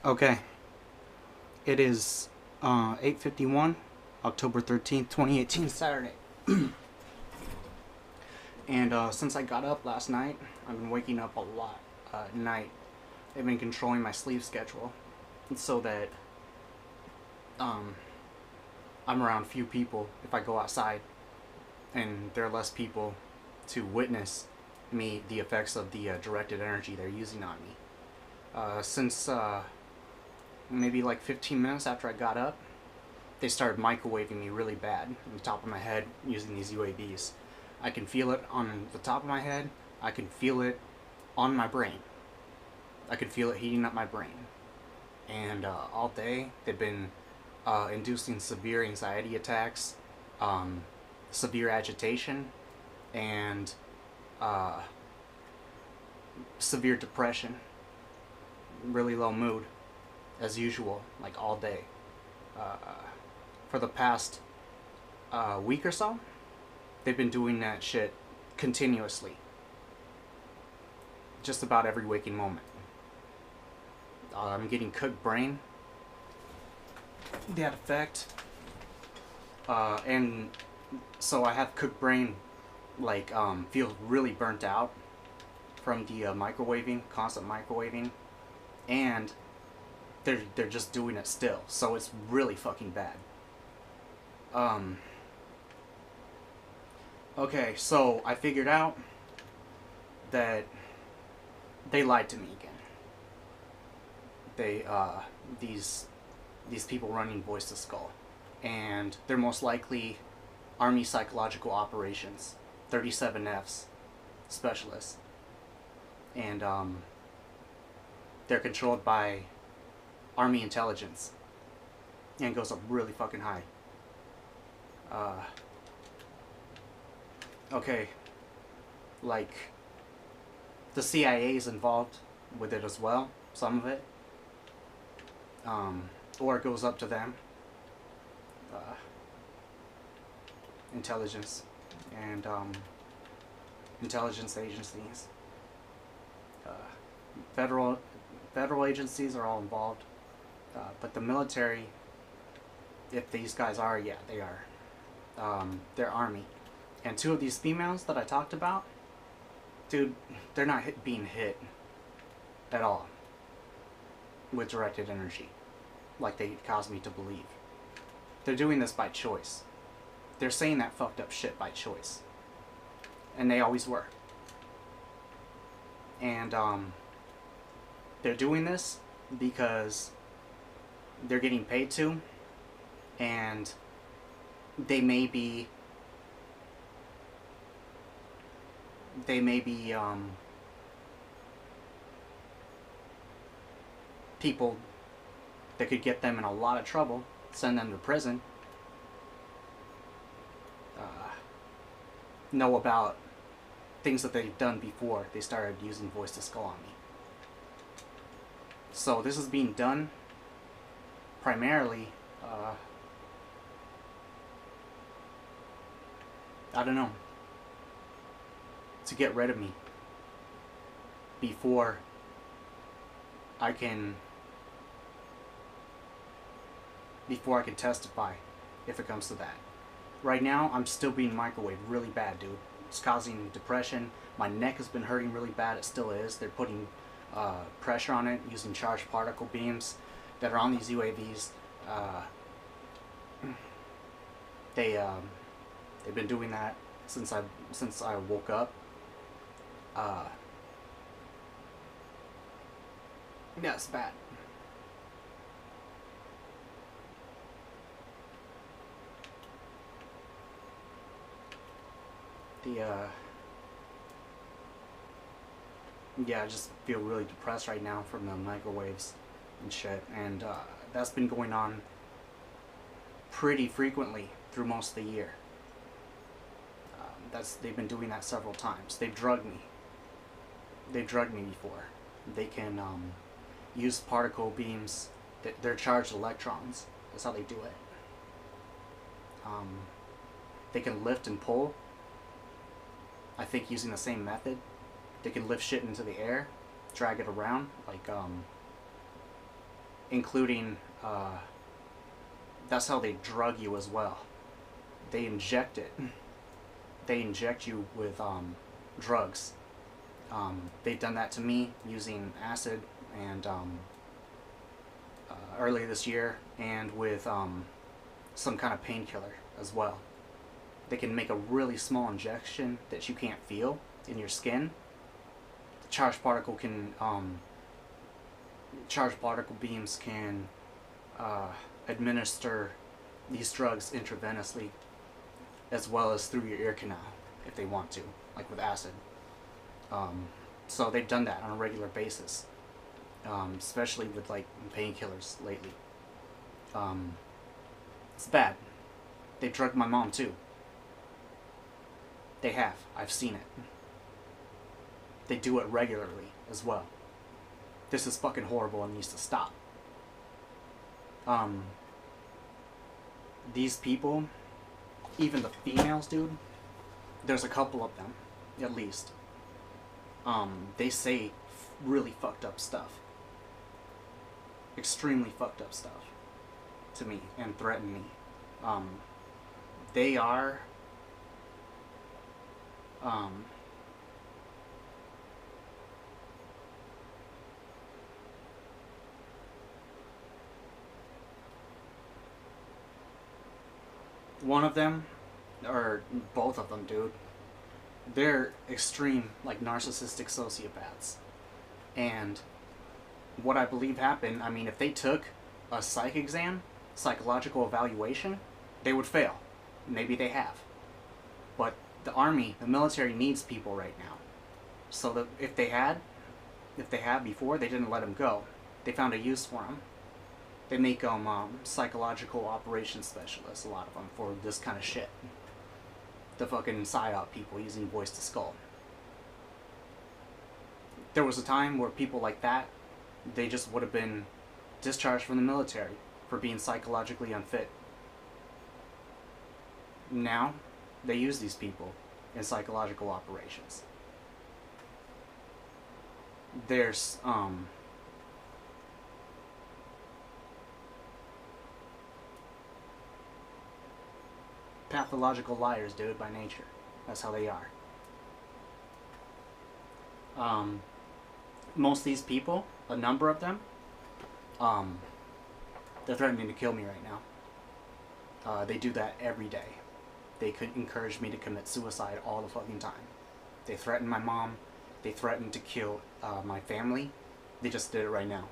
Okay, it is 8:51, October 13th, 2018, Saturday. And since I got up last night, I've been waking up a lot at night. They've been controlling my sleep schedule so that um, I'm around few people if I go outside, and there are less people to witness me the effects of the directed energy they're using on me. Since maybe like 15 minutes after I got up, they started microwaving me really bad on the top of my head using these UAVs. I can feel it on the top of my head. I can feel it on my brain. I can feel it heating up my brain. And all day they've been inducing severe anxiety attacks, um, severe agitation, and uh, severe depression, really low mood, as usual, like all day. Uh, for the past week or so, they've been doing that shit continuously, just about every waking moment. I'm getting cooked brain, that effect, and so I have cooked brain, like feels really burnt out from the microwaving, constant microwaving, and they're just doing it still, so it's really fucking bad. Um, okay, so I figured out that they lied to me again. They these people running Voice to Skull, and they're most likely Army Psychological Operations, 37Fs specialists, and they're controlled by Army intelligence, and it goes up really fucking high. Uh, okay, like the CIA is involved with it as well, some of it, or it goes up to them. Uh, Intelligence and intelligence agencies, uh, federal federal agencies are all involved, but the military, if these guys are, yeah, they are. They're Army, and two of these females that I talked about, dude, they're not being hit at all with directed energy, like they caused me to believe. They're doing this by choice. They're saying that fucked up shit by choice, and they always were. And they're doing this because they're getting paid to, and they may be people that could get them in a lot of trouble, send them to prison, know about things that they've done before they started using Voice to Skull on me. So this is being done primarily, I don't know, to get rid of me before I can testify, if it comes to that. Right now, I'm still being microwaved really bad, dude. It's causing depression. My neck has been hurting really bad. It still is. They're putting pressure on it using charged particle beams that are on these UAVs. They've been doing that since I woke up. Yeah, it's bad. The yeah, I just feel really depressed right now from the microwaves and shit, and that's been going on pretty frequently through most of the year. They've been doing that several times. They've drugged me. They've drugged me before. They can use particle beams. They're charged electrons. That's how they do it. They can lift and pull. I think using the same method. They can lift shit into the air, drag it around, like including, that's how they drug you as well. They inject it. They inject you with drugs. They've done that to me using acid and earlier this year, and with some kind of painkiller as well. They can make a really small injection that you can't feel in your skin. The charged particle beams can administer these drugs intravenously, as well as through your ear canal if they want to, like with acid. So they've done that on a regular basis, especially with like painkillers lately. It's bad. They drugged my mom too. They have. I've seen it. They do it regularly as well. This is fucking horrible and needs to stop. These people, even the females, dude, there's a couple of them, at least. They say really fucked up stuff. Extremely fucked up stuff to me and threaten me. They are one of them, or both of them, dude, they're extreme, like, narcissistic sociopaths. And what I believe happened, I mean, if they took a psych exam, psychological evaluation, they would fail. Maybe they have. But the army, the military needs people right now. So that if they had before, they didn't let them go. They found a use for them. They make them psychological operations specialists, a lot of them, for this kind of shit. The fucking PSYOP people using voice to skull. There was a time where people like that, they just would have been discharged from the military for being psychologically unfit. Now, they use these people in psychological operations. There's, pathological liars, dude, by nature. That's how they are. Most of these people, a number of them, they're threatening to kill me right now. They do that every day. They could encourage me to commit suicide all the fucking time. They threaten my mom. They threaten to kill my family. They just did it right now.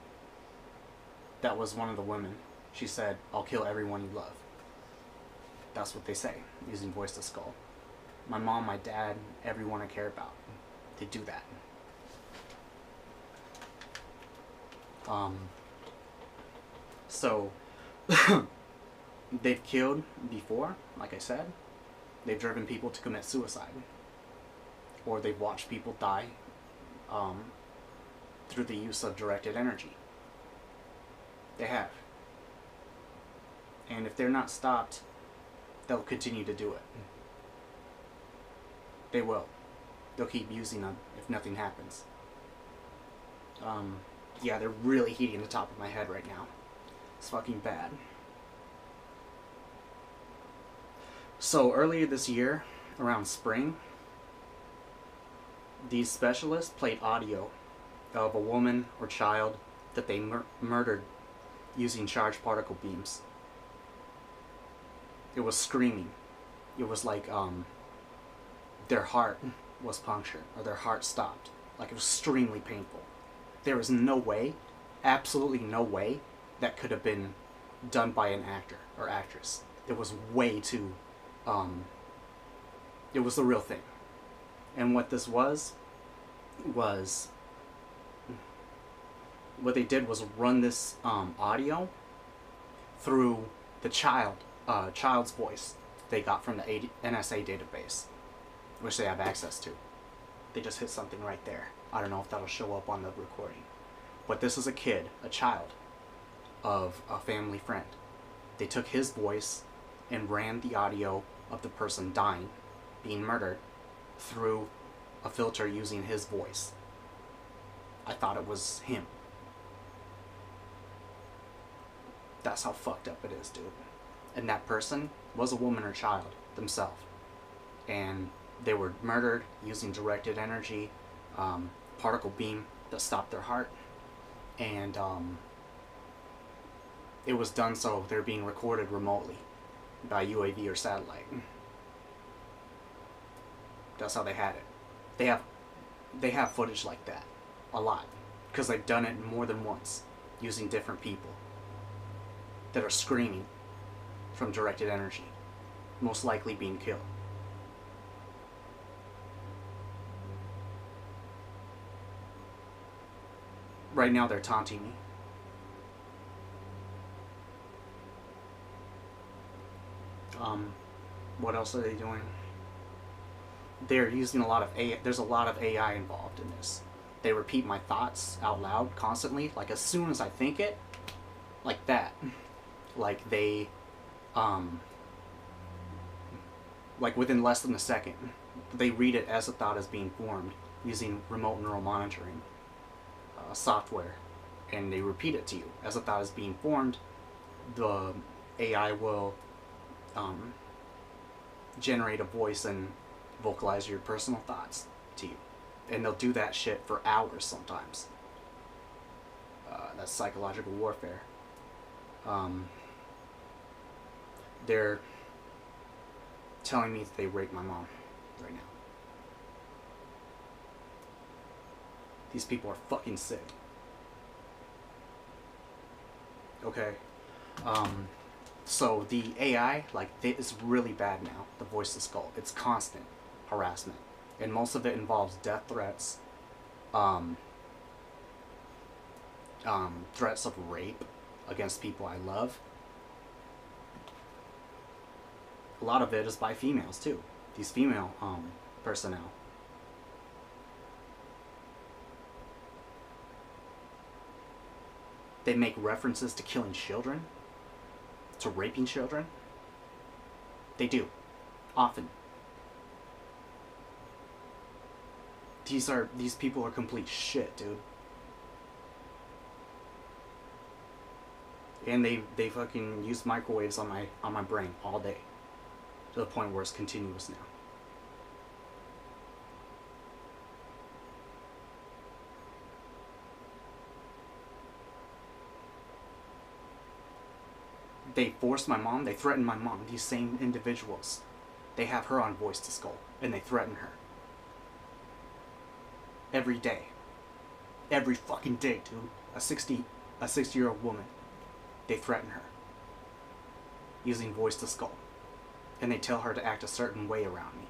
That was one of the women. She said, "I'll kill everyone you love." That's what they say, using voice to skull. My mom, my dad, everyone I care about. They do that. So, they've killed before, like I said. They've driven people to commit suicide. Or they've watched people die through the use of directed energy. They have. And if they're not stopped, they'll continue to do it. They will. They'll keep using them if nothing happens. Yeah, they're really heating the top of my head right now. It's fucking bad. So earlier this year, around spring, these specialists played audio of a woman or child that they murdered using charged particle beams. It was screaming. It was like their heart was punctured, or their heart stopped. Like, it was extremely painful. There was no way, absolutely no way, that could have been done by an actor or actress. It was way too, it was the real thing. And what this was what they did was run this audio through the child's voice they got from the NSA database, which they have access to. They just hit something right there. I don't know if that'll show up on the recording. But this is a kid, a child of a family friend. They took his voice and ran the audio of the person dying, being murdered, through a filter using his voice. I thought it was him. That's how fucked up it is, dude. And that person was a woman or child themselves. And they were murdered using directed energy, particle beam that stopped their heart. And it was done so they're being recorded remotely by UAV or satellite. That's how they had it. They have footage like that. A lot. Because they've done it more than once. Using different people. That are screaming from directed energy. Most likely being killed. Right now they're taunting me. What else are they doing? They're using a lot of AI. There's a lot of AI involved in this. They repeat my thoughts out loud constantly, like as soon as I think it, like that. Like they, like within less than a second, they read it as a thought is being formed using remote neural monitoring software, and they repeat it to you as a thought is being formed. The AI will generate a voice and vocalize your personal thoughts to you, and they'll do that shit for hours sometimes. That's psychological warfare. They're telling me that they raped my mom right now. These people are fucking sick. Okay. So the AI, like, it's really bad now. The voice to skull. It's constant harassment, and most of it involves death threats, threats of rape against people I love. A lot of it is by females too. These female personnel. They make references to killing children, to raping children. They do, often. These people are complete shit, dude. And they fucking use microwaves on my brain all day, to the point where it's continuous now. They forced my mom, they threatened my mom, these same individuals. They have her on voice to skull, and they threaten her. Every day. Every fucking day, dude. A 60-year-old woman. They threaten her. Using voice to skull. And they tell her to act a certain way around me.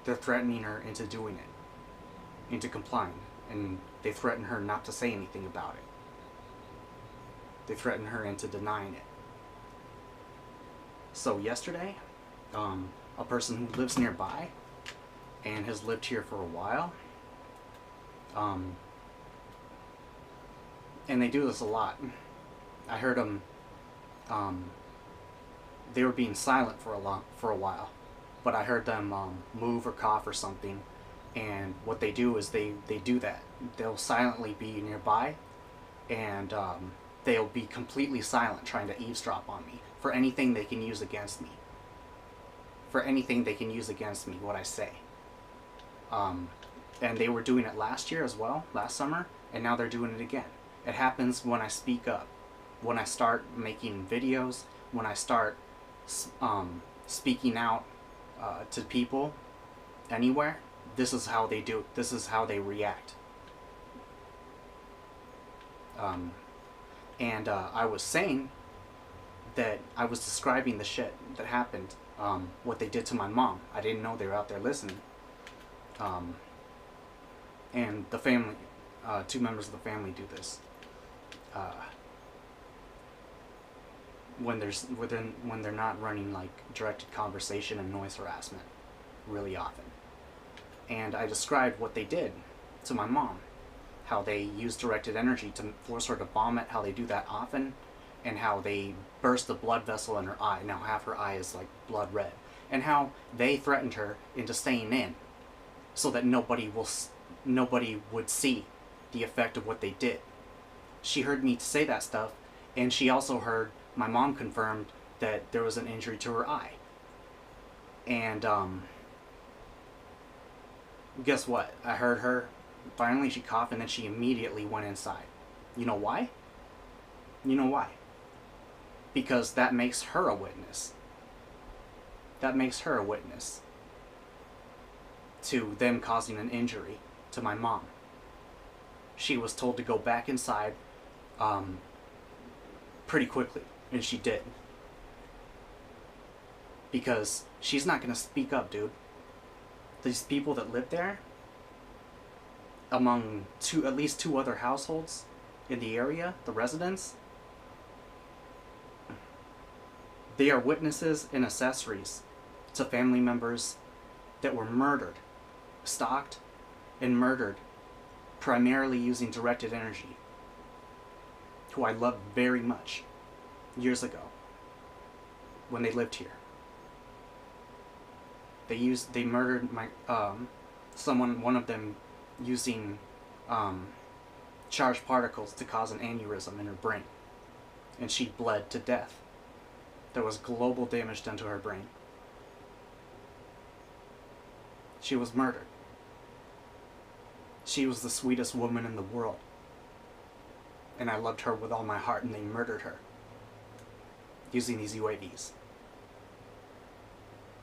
They're threatening her into doing it. Into complying. And they threaten her not to say anything about it. They threaten her into denying it. So yesterday, a person who lives nearby and has lived here for a while, and they do this a lot. I heard them, they were being silent for a while, but I heard them move or cough or something, and what they do is they do that. They'll silently be nearby, and they'll be completely silent, trying to eavesdrop on me for anything they can use against me. For anything they can use against me, what I say. And they were doing it last year as well, last summer, and now they're doing it again. It happens when I speak up, when I start making videos, when I start speaking out to people anywhere. This is how they do it. This is how they react. And I was saying that I was describing the shit that happened, what they did to my mom. I didn't know they were out there listening. And the family, 2 members of the family do this. When they're not running like directed conversation and noise harassment really often. And I described what they did to my mom. How they use directed energy to force her to vomit, how they do that often, and how they burst the blood vessel in her eye. Now half her eye is like blood red. And how they threatened her into staying in so that nobody would see the effect of what they did. She heard me say that stuff, And she also heard my mom confirmed that there was an injury to her eye. And guess what? I heard her. Finally, she coughed, and then she immediately went inside. You know why? You know why? Because that makes her a witness. That makes her a witness to them causing an injury to my mom. She was told to go back inside pretty quickly, and she did. Because she's not going to speak up, dude. These people that live there, among at least two other households in the area, the residents, they are witnesses and accessories to family members that were murdered, stalked, and murdered primarily using directed energy, who I loved very much years ago when they lived here. They murdered my one of them using charged particles to cause an aneurysm in her brain, and she bled to death. There was global damage done to her brain. She was murdered. She was the sweetest woman in the world, and I loved her with all my heart, and they murdered her using these UAVs.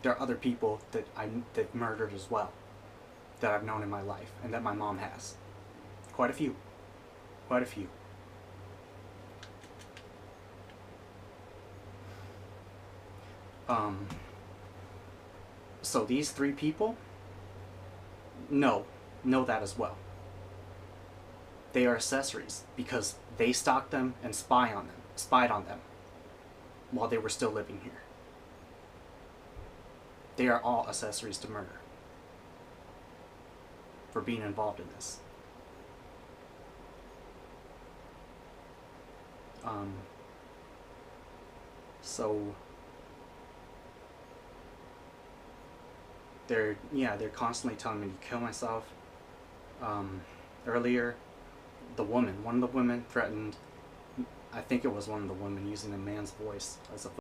There are other people that that murdered as well, that I've known in my life, and that my mom has. Quite a few. Quite a few. So these three people, know that as well. They are accessories because they stalked them and spied on them while they were still living here. They are all accessories to murder for being involved in this. So they're constantly telling me to kill myself. Earlier, one of the women threatened, I think it was one of the women using a man's voice as a